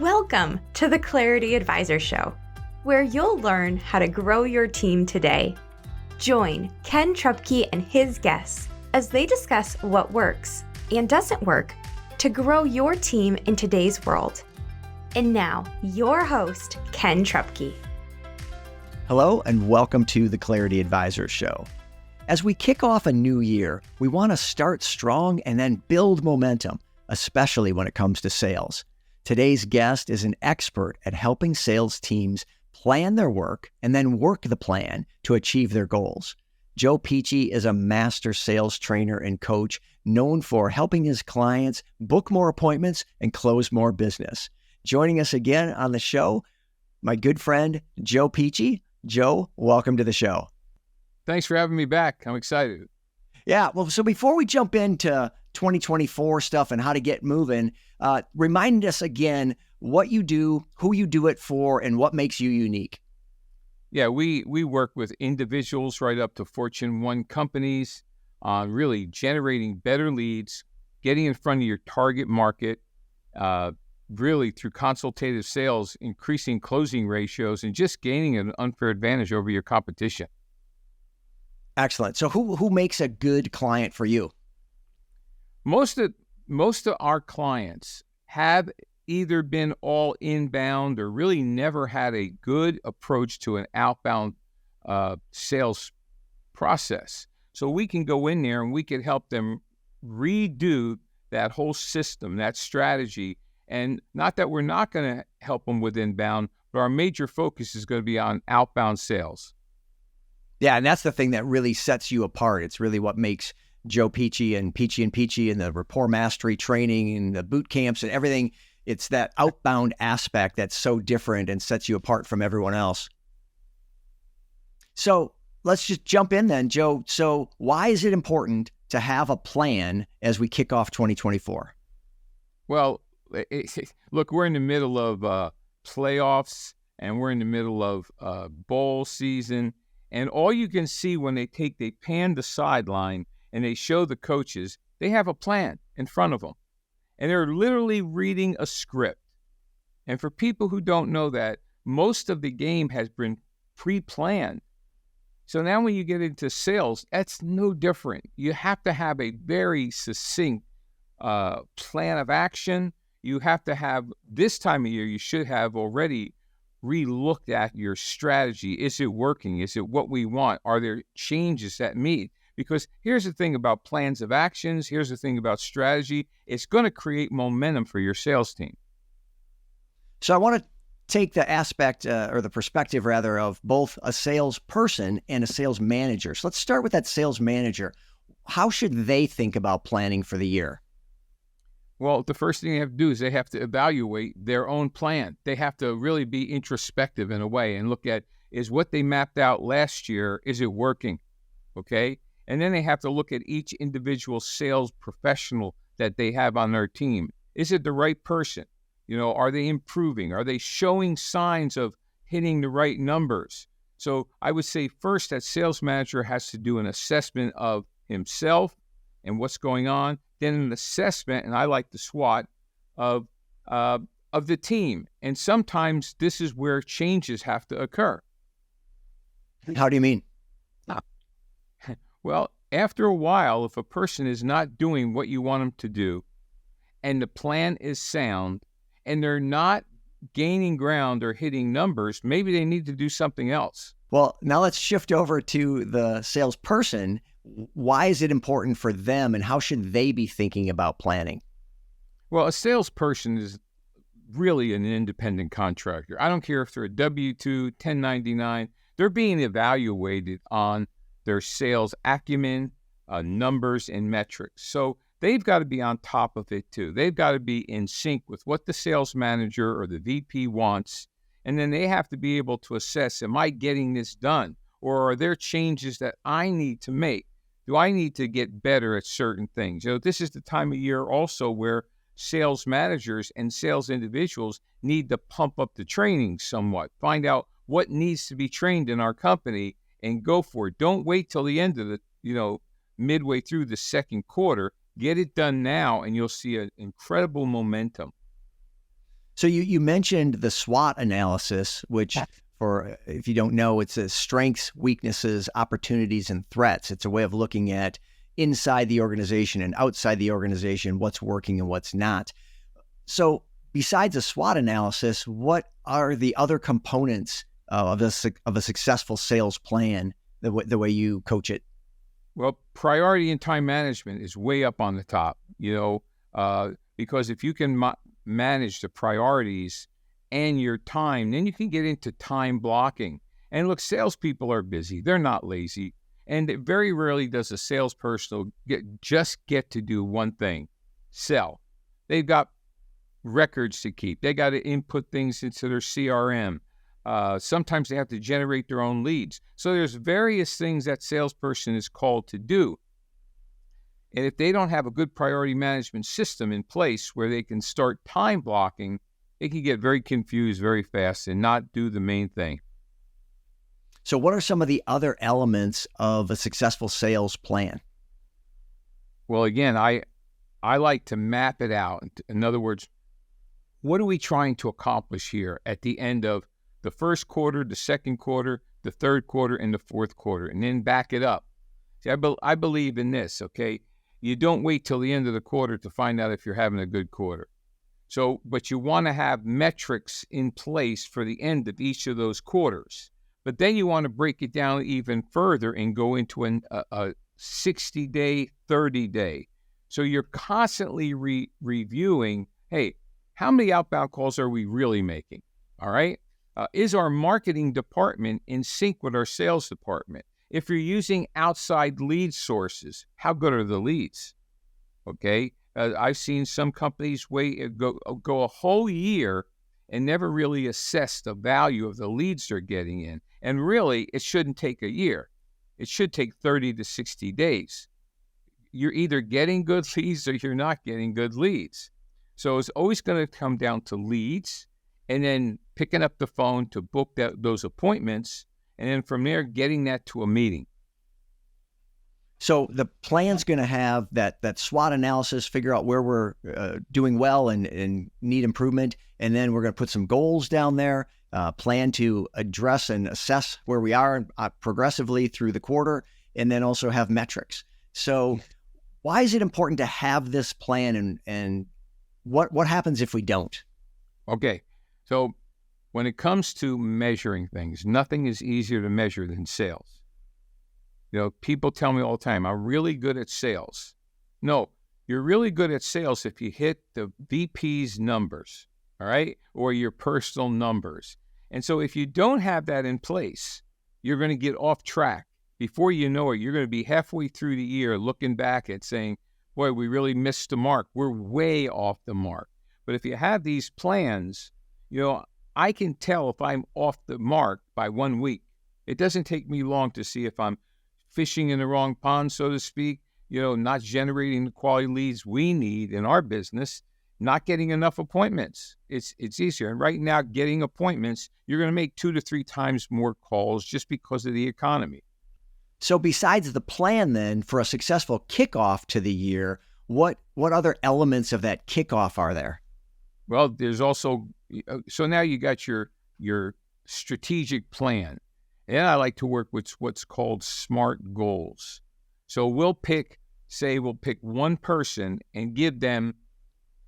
Welcome to the Clarity Advisor Show, where you'll learn how to grow your team today. Join Ken Trupke and his guests as they discuss what works and doesn't work to grow your team in today's world. And now, your host, Ken Trupke. Hello, and welcome to the Clarity Advisor Show. As we kick off a new year, we want to start strong and then build momentum, especially when it comes to sales. Today's guest is an expert at helping sales teams plan their work and then work the plan to achieve their goals. Joe Pici is a master sales trainer and coach known for helping his clients book more appointments and close more business. Joining us again on the show, my good friend, Joe Pici. Joe, welcome to the show. Thanks for having me back. I'm excited. Yeah, well, so before we jump into 2024 stuff and how to get moving, remind us again what you do, who you do it for, and what makes you unique. Yeah, we work with individuals right up to Fortune 1 companies on really generating better leads, getting in front of your target market, really through consultative sales, increasing closing ratios, and just gaining an unfair advantage over your competition. Excellent. So who makes a good client for you? Most of our clients have either been all inbound or really never had a good approach to an outbound sales process. So we can go in there and we can help them redo that whole system, that strategy. And not that we're not going to help them with inbound, but our major focus is going to be on outbound sales. Yeah, and that's the thing that really sets you apart. It's really what makes Joe Pici and Pici and the rapport mastery training and the boot camps and everything. It's that outbound aspect that's so different and sets you apart from everyone else. So let's just jump in then, Joe. So why is it important to have a plan as we kick off 2024? Well, look, we're in the middle of playoffs and we're in the middle of bowl season. And all you can see when they pan the sideline and they show the coaches, they have a plan in front of them. And they're literally reading a script. And for people who don't know that, most of the game has been pre-planned. So now when you get into sales, that's no different. You have to have a very succinct plan of action. You have to have, this time of year, you should have already re-looked at your strategy. Is it working? Is it what we want? Are there changes that need? Because here's the thing about plans of actions. Here's the thing about strategy. It's going to create momentum for your sales team. So I want to take the aspect or the perspective rather of both a salesperson and a sales manager. So let's start with that sales manager. How should they think about planning for the year? Well, the first thing they have to do is they have to evaluate their own plan. They have to really be introspective in a way and look at, is what they mapped out last year, is it working? Okay? And then they have to look at each individual sales professional that they have on their team. Is it the right person? You know, are they improving? Are they showing signs of hitting the right numbers? So I would say first that sales manager has to do an assessment of himself and what's going on. Then an assessment, and I like the SWOT, of the team. And sometimes this is where changes have to occur. How do you mean? Well, after a while, if a person is not doing what you want them to do, and the plan is sound, and they're not gaining ground or hitting numbers, maybe they need to do something else. Well, now let's shift over to the salesperson. Why is it important for them, and how should they be thinking about planning? Well, a salesperson is really an independent contractor. I don't care if they're a W-2, 1099. They're being evaluated on their sales acumen, numbers, and metrics. So they've got to be on top of it too. They've got to be in sync with what the sales manager or the VP wants. And then they have to be able to assess, am I getting this done? Or are there changes that I need to make? Do I need to get better at certain things? You know, this is the time of year also where sales managers and sales individuals need to pump up the training somewhat, find out what needs to be trained in our company and go for it. Don't wait till the end of the, midway through the second quarter. Get it done now and you'll see an incredible momentum. So you mentioned the SWOT analysis, which for if you don't know, it's a strengths, weaknesses, opportunities, and threats. It's a way of looking at inside the organization and outside the organization, what's working and what's not. So besides a SWOT analysis, what are the other components of a successful sales plan, the way you coach it? Well, priority and time management is way up on the top, because if you can manage the priorities and your time, then you can get into time blocking. And look, salespeople are busy. They're not lazy. And very rarely does a salesperson just get to do one thing, sell. They've got records to keep. They got to input things into their CRM. Sometimes they have to generate their own leads. So there's various things that salesperson is called to do. And if they don't have a good priority management system in place where they can start time blocking, they can get very confused very fast and not do the main thing. So what are some of the other elements of a successful sales plan? Well, again, I like to map it out. In other words, what are we trying to accomplish here at the end of the first quarter, the second quarter, the third quarter, and the fourth quarter, and then back it up? See, I believe in this, okay? You don't wait till the end of the quarter to find out if you're having a good quarter. So, but you want to have metrics in place for the end of each of those quarters. But then you want to break it down even further and go into a 60-day, 30-day. So you're constantly reviewing, hey, how many outbound calls are we really making? All right? Is our marketing department in sync with our sales department? If you're using outside lead sources, how good are the leads? Okay? I've seen some companies go a whole year and never really assess the value of the leads they're getting in. And really, it shouldn't take a year. It should take 30 to 60 days. You're either getting good leads or you're not getting good leads. So it's always going to come down to leads and then picking up the phone to book those appointments, and then from there, getting that to a meeting. So the plan's going to have that SWOT analysis, figure out where we're doing well and need improvement, and then we're going to put some goals down there, plan to address and assess where we are progressively through the quarter, and then also have metrics. So why is it important to have this plan, and what happens if we don't? Okay, so when it comes to measuring things, nothing is easier to measure than sales. People tell me all the time, I'm really good at sales. No, you're really good at sales if you hit the VP's numbers, all right, or your personal numbers. And so if you don't have that in place, you're going to get off track. Before you know it, you're going to be halfway through the year looking back at saying, boy, we really missed the mark. We're way off the mark. But if you have these plans, I can tell if I'm off the mark by 1 week. It doesn't take me long to see if I'm fishing in the wrong pond, so to speak, not generating the quality leads we need in our business, not getting enough appointments. It's easier. And right now, getting appointments, you're going to make 2 to 3 times more calls just because of the economy. So besides the plan then, for a successful kickoff to the year, what other elements of that kickoff are there? Well, there's also, so now you got your strategic plan. And I like to work with what's called SMART goals. So we'll pick one person and give them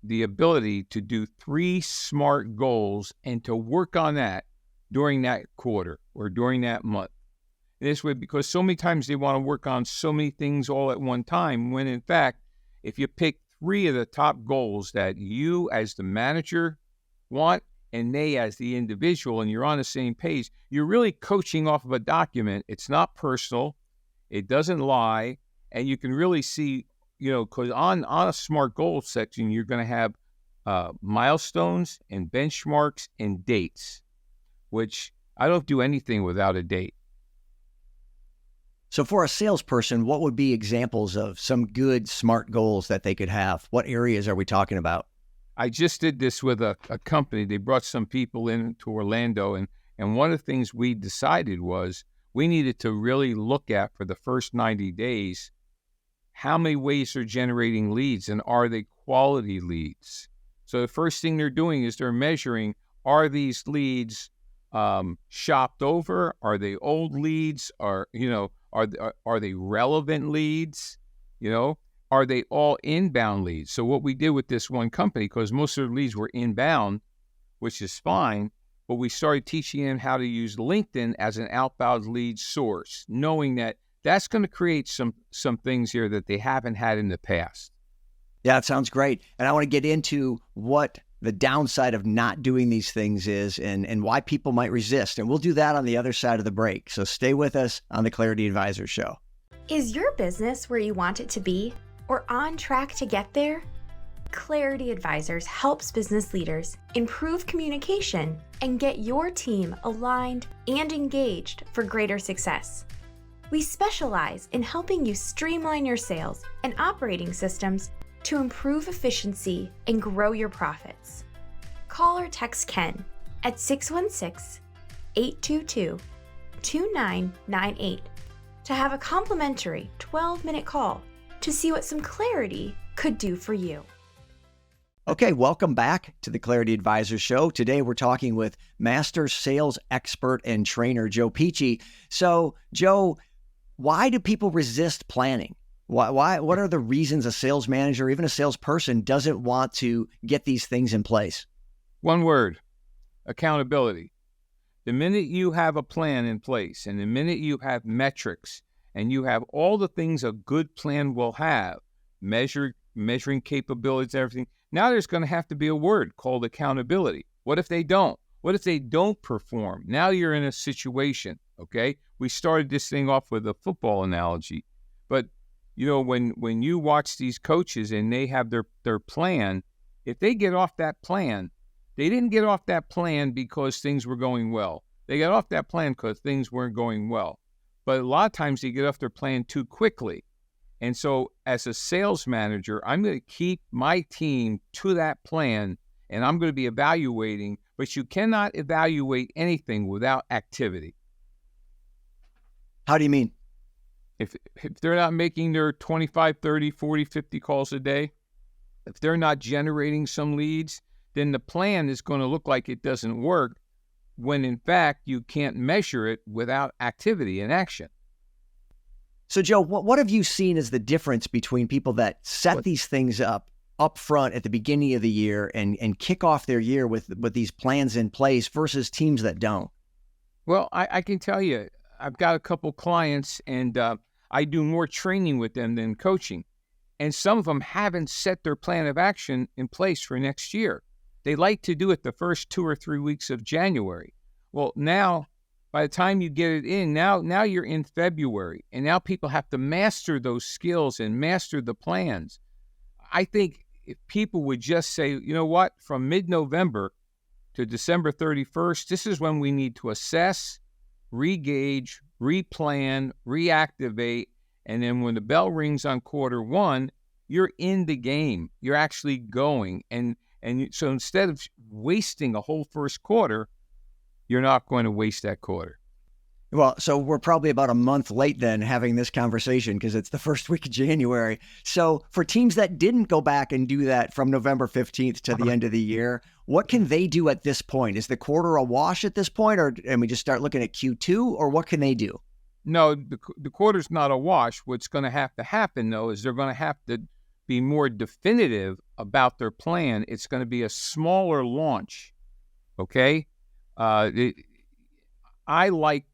the ability to do 3 SMART goals and to work on that during that quarter or during that month. This way, because so many times they want to work on so many things all at one time, when in fact, if you pick 3 of the top goals that you as the manager want, and they as the individual, and you're on the same page, you're really coaching off of a document. It's not personal. It doesn't lie. And you can really see, because on a SMART goals section, you're going to have milestones and benchmarks and dates, which I don't do anything without a date. So for a salesperson, what would be examples of some good SMART goals that they could have? What areas are we talking about? I just did this with a company. They brought some people in to Orlando, and one of the things we decided was we needed to really look at for the first 90 days, how many ways they're generating leads, and are they quality leads? So the first thing they're doing is they're measuring, are these leads shopped over? Are they old leads? Are they relevant leads? Are they all inbound leads? So what we did with this one company, because most of the leads were inbound, which is fine, but we started teaching them how to use LinkedIn as an outbound lead source, knowing that that's going to create some things here that they haven't had in the past. Yeah, it sounds great. And I want to get into what the downside of not doing these things is and why people might resist. And we'll do that on the other side of the break. So stay with us on the Clarity Advisor Show. Is your business where you want it to be or on track to get there? Clarity Advisors helps business leaders improve communication and get your team aligned and engaged for greater success. We specialize in helping you streamline your sales and operating systems to improve efficiency and grow your profits. Call or text Ken at 616-822-2998 to have a complimentary 12-minute call to see what some clarity could do for you. Okay, welcome back to the Clarity Advisor Show. Today we're talking with master sales expert and trainer Joe Pici. So, Joe, why do people resist planning? What are the reasons a sales manager, or even a salesperson, doesn't want to get these things in place? One word: accountability. The minute you have a plan in place, and the minute you have metrics, and you have all the things a good plan will have, measuring capabilities, everything, now there's going to have to be a word called accountability. What if they don't? What if they don't perform? Now you're in a situation, okay? We started this thing off with a football analogy, but when you watch these coaches and they have their plan, if they get off that plan, they didn't get off that plan because things were going well. They got off that plan because things weren't going well. But a lot of times they get off their plan too quickly. And so as a sales manager, I'm going to keep my team to that plan, and I'm going to be evaluating, but you cannot evaluate anything without activity. How do you mean? If they're not making their 25, 30, 40, 50 calls a day, if they're not generating some leads, then the plan is going to look like it doesn't work, when in fact you can't measure it without activity and action. So, Joe, what have you seen as the difference between people that set these things up front at the beginning of the year and kick off their year with these plans in place versus teams that don't? Well, I can tell you, I've got a couple clients, and I do more training with them than coaching. And some of them haven't set their plan of action in place for next year. They like to do it the first 2 or 3 weeks of January. Well, now, by the time you get it in, now you're in February, and now people have to master those skills and master the plans. I think if people would just say, you know what, from mid-November to December 31st, this is when we need to assess, re-gauge, replan, reactivate, and then when the bell rings on quarter one, you're in the game. You're actually going. And so instead of wasting a whole first quarter, you're not going to waste that quarter. Well, so we're probably about a month late then having this conversation because it's the first week of January. So for teams that didn't go back and do that from November 15th to the end of the year, what can they do at this point? Is the quarter a wash at this point, and we just start looking at Q2, or what can they do? No, the quarter's not a wash. What's going to have to happen, though, is they're going to have to be more definitive about their plan. It's going to be a smaller launch, okay? What I like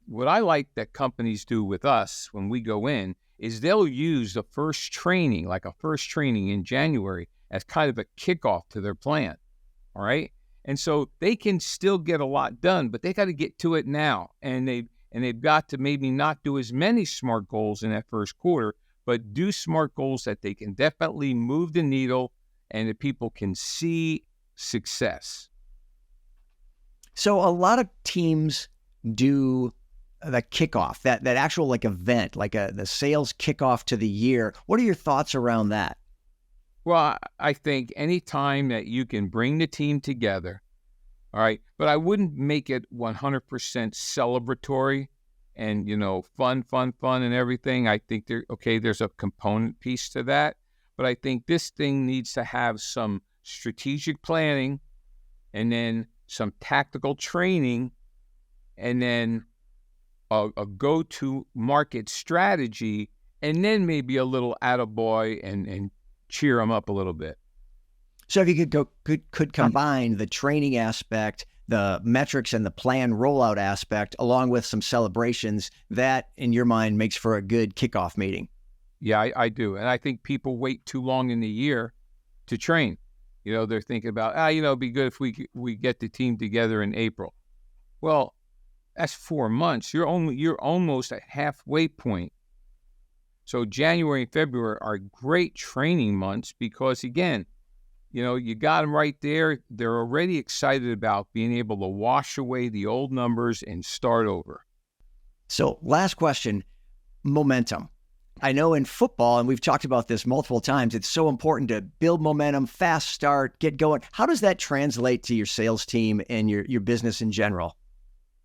that companies do with us when we go in is they'll use the first training, like a first training in January, as kind of a kickoff to their plan, all right? And so they can still get a lot done, but they got to get to it now. And they've got to maybe not do as many SMART goals in that first quarter, but do SMART goals that they can definitely move the needle and that people can see success. So a lot of teams do the kickoff, that actual like event, like the sales kickoff to the year. What are your thoughts around that? Well, I think any time that you can bring the team together, all right, but I wouldn't make it 100% celebratory and, fun and everything. I think there's a component piece to that, but I think this thing needs to have some strategic planning, and then some tactical training, and then a go-to-market strategy, and then maybe a little attaboy and cheer them up a little bit. So if you could combine the training aspect, the metrics and the plan rollout aspect, along with some celebrations, that in your mind makes for a good kickoff meeting. Yeah, I do. And I think people wait too long in the year to train. They're thinking about, it'd be good if we get the team together in April. Well, that's 4 months. You're almost at halfway point. So January and February are great training months because, again, you got them right there. They're already excited about being able to wash away the old numbers and start over. So last question, momentum. I know in football, and we've talked about this multiple times, it's so important to build momentum, fast start, get going. How does that translate to your sales team and your business in general?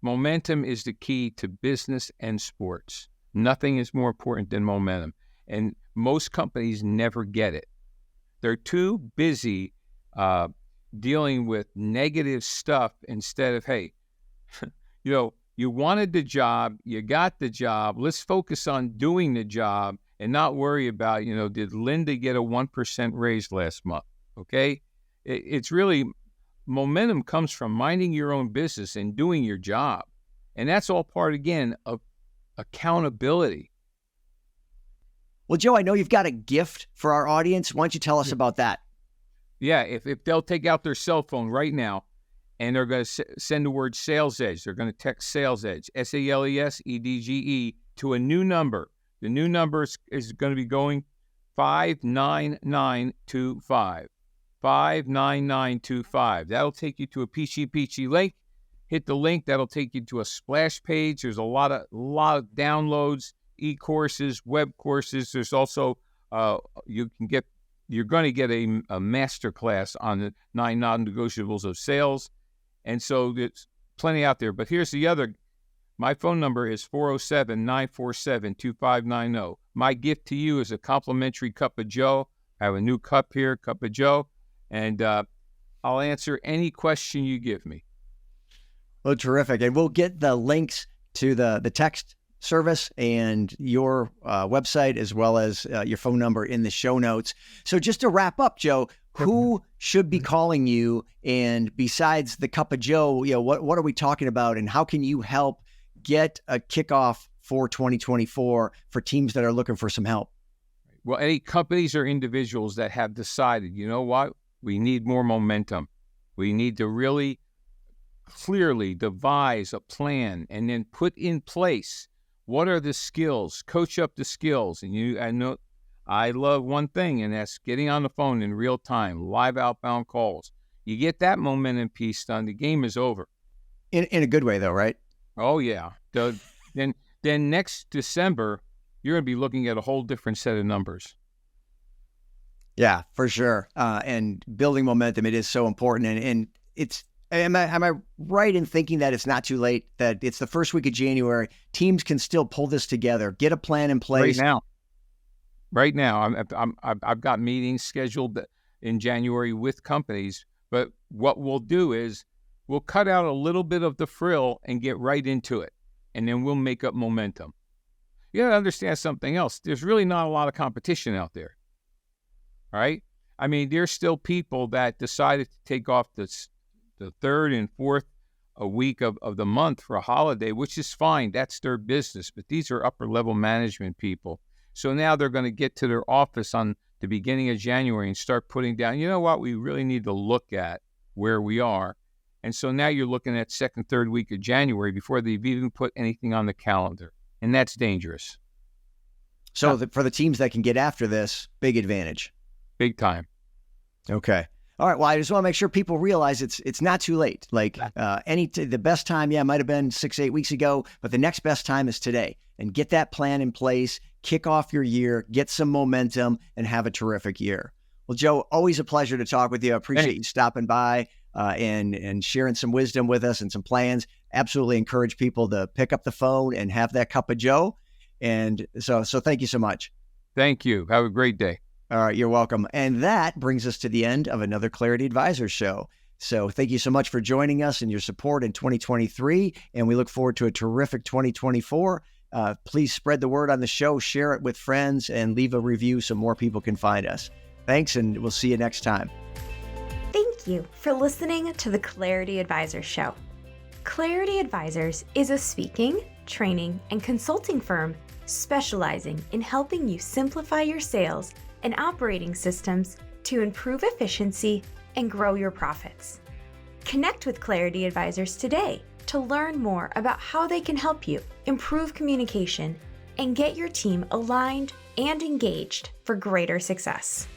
Momentum is the key to business and sports. Nothing is more important than momentum. And most companies never get it. They're too busy dealing with negative stuff instead of, hey, you wanted the job, you got the job, let's focus on doing the job and not worry about, did Linda get a 1% raise last month? Okay? It's really, momentum comes from minding your own business and doing your job. And that's all part, again, of accountability. Well, Joe, I know you've got a gift for our audience. Why don't you tell us about that? Yeah, if they'll take out their cell phone right now and they're going to send the word Sales Edge, they're going to text Sales Edge, SALESEDGE, to a new number. The new number is going to be going 59925. 59925. That'll take you to a Pici link. Hit the link. That'll take you to a splash page. There's a lot of downloads, e-courses, web courses. There's also you're going to get a master class on the 9 non-negotiables of sales. And so there's plenty out there. But here's the other. My phone number is 407-947-2590. My gift to you is a complimentary cup of Joe. I have a new cup here, Cup of Joe, and I'll answer any question you give me. Well, terrific. And we'll get the links to the text service and your website, as well as your phone number in the show notes. So just to wrap up, Joe, who should be calling you? And besides the Cup of Joe, what are we talking about? And how can you help get a kickoff for 2024 for teams that are looking for some help? Well, any companies or individuals that have decided, you know what, we need more momentum. We need to really clearly devise a plan and then put in place what are the skills, coach up the skills. And I know I love one thing, and that's getting on the phone in real time, live outbound calls. You get that momentum piece done, the game is over. In a good way, though, right? Oh, yeah. Then next December, you're going to be looking at a whole different set of numbers. Yeah, for sure. And building momentum, it is so important. And it's, am I right in thinking that it's not too late, that it's the first week of January, teams can still pull this together, get a plan in place? Right now, I've got meetings scheduled in January with companies, but what we'll do is we'll cut out a little bit of the frill and get right into it, and then we'll make up momentum. You got to understand something else. There's really not a lot of competition out there, right? I mean, there's still people that decided to take off the third and fourth a week of the month for a holiday, which is fine. That's their business. But these are upper-level management people. So now they're going to get to their office on the beginning of January and start putting down, you know what, we really need to look at where we are. And so now you're looking at second, third week of January before they've even put anything on the calendar. And that's dangerous. So for the teams that can get after this, big advantage. Big time. Okay. All right. Well, I just want to make sure people realize it's not too late. Like the best time, might have been 6-8 weeks ago, but the next best time is today. And get that plan in place, kick off your year, get some momentum, and have a terrific year. Well, Joe, always a pleasure to talk with you. I appreciate you stopping by and sharing some wisdom with us and some plans. Absolutely encourage people to pick up the phone and have that cup of Joe. And so thank you so much. Thank you. Have a great day. All right, you're welcome. And that brings us to the end of another Clarity Advisors show. So thank you so much for joining us and your support in 2023. And we look forward to a terrific 2024. Please spread the word on the show, share it with friends, and leave a review so more people can find us. Thanks, and we'll see you next time. Thank you for listening to the Clarity Advisors show. Clarity Advisors is a speaking, training, and consulting firm specializing in helping you simplify your sales and operating systems to improve efficiency and grow your profits. Connect with Clarity Advisors today to learn more about how they can help you improve communication and get your team aligned and engaged for greater success.